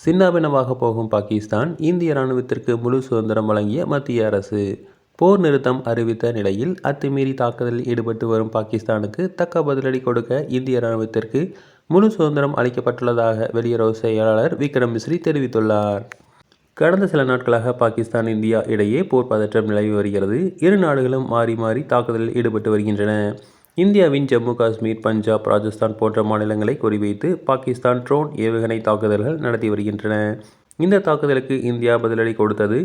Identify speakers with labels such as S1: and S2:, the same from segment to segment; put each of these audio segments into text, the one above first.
S1: சின்னாபின்னமாக போகும் பாகிஸ்தான், இந்திய ராணுவத்திற்கு முழு சுதந்திரம் வழங்கிய மத்திய அரசு. போர் நிறுத்தம் அறிவித்த நிலையில் அத்துமீறி தாக்குதலில் ஈடுபட்டு வரும் பாகிஸ்தானுக்கு தக்க பதிலடி கொடுக்க இந்திய ராணுவத்திற்கு முழு சுதந்திரம் அளிக்கப்பட்டுள்ளதாக வெளியுறவு செயலாளர் விக்ரம் மிஸ்ரி தெரிவித்துள்ளார். கடந்த சில நாட்களாக பாகிஸ்தான், இந்தியா இடையே போர் பதற்றம் நிலவி வருகிறது. இரு நாடுகளும் மாறி மாறி தாக்குதலில் ஈடுபட்டு வருகின்றன. இந்தியாவின் ஜம்மு காஷ்மீர், பஞ்சாப், ராஜஸ்தான் போன்ற மாநிலங்களை குறிவைத்து பாகிஸ்தான் ட்ரோன் ஏவுகணை தாக்குதல்கள் நடத்தி வருகின்றன. இந்த தாக்குதலுக்கு இந்தியா பதிலடி கொடுத்தது.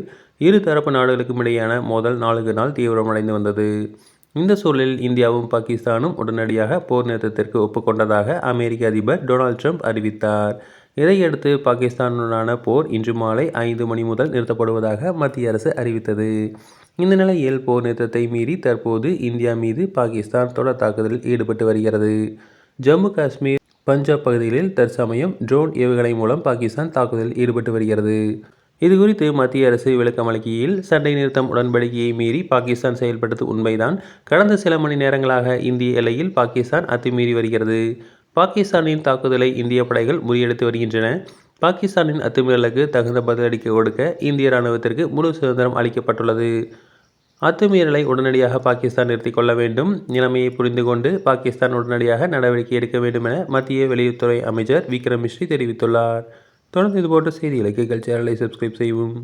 S1: இரு தரப்பு நாடுகளுக்கும் இடையேயான மோதல் நாளுக்கு நாள் தீவிரமடைந்து வந்தது. இந்த சூழலில் இந்தியாவும் பாகிஸ்தானும் உடனடியாக போர் நிறுத்தத்திற்கு ஒப்புக்கொண்டதாக அமெரிக்க அதிபர் டொனால்ட் ட்ரம்ப் அறிவித்தார். இதையடுத்து பாகிஸ்தானுடனான போர் இன்று மாலை 5 மணி முதல் நிறுத்தப்படுவதாக மத்திய அரசு அறிவித்தது. இந்த நிலையில் போர் நிறுத்தத்தை மீறி தற்போது இந்தியா மீது பாகிஸ்தான் தொடர் தாக்குதலில் ஈடுபட்டு வருகிறது. ஜம்மு காஷ்மீர், பஞ்சாப் பகுதிகளில் தற்சமயம் ட்ரோன் ஏவுகணை மூலம் பாகிஸ்தான் தாக்குதலில் ஈடுபட்டு வருகிறது. இதுகுறித்து மத்திய அரசு விளக்கம் அளிக்கையில், சண்டை நிறுத்தம் உடன்படிக்கையை மீறி பாகிஸ்தான் செயல்பட்டது உண்மைதான். கடந்த சில மணி நேரங்களாக இந்திய எல்லையில் பாகிஸ்தான் அத்துமீறி வருகிறது. பாகிஸ்தானின் தாக்குதலை இந்திய படைகள் முறியடித்து வருகின்றன. பாகிஸ்தானின் அத்துமீறலுக்கு தகுந்த பதிலடி கொடுக்க இந்திய ராணுவத்திற்கு முழு சுதந்திரம் அளிக்கப்பட்டுள்ளது. அத்துமீறலை உடனடியாக பாகிஸ்தான் நிறுத்திக் கொள்ள வேண்டும். நிலைமையை புரிந்து கொண்டு பாகிஸ்தான் உடனடியாக நடவடிக்கை எடுக்க வேண்டும் என மத்திய வெளியுறவுத்துறை அமைச்சர் விக்ரம் மிஸ்ரி தெரிவித்துள்ளார். தொடர்ந்து இதுபோன்ற செய்திகளுக்கு எங்கள் சேனலை சப்ஸ்கிரைப் செய்யவும்.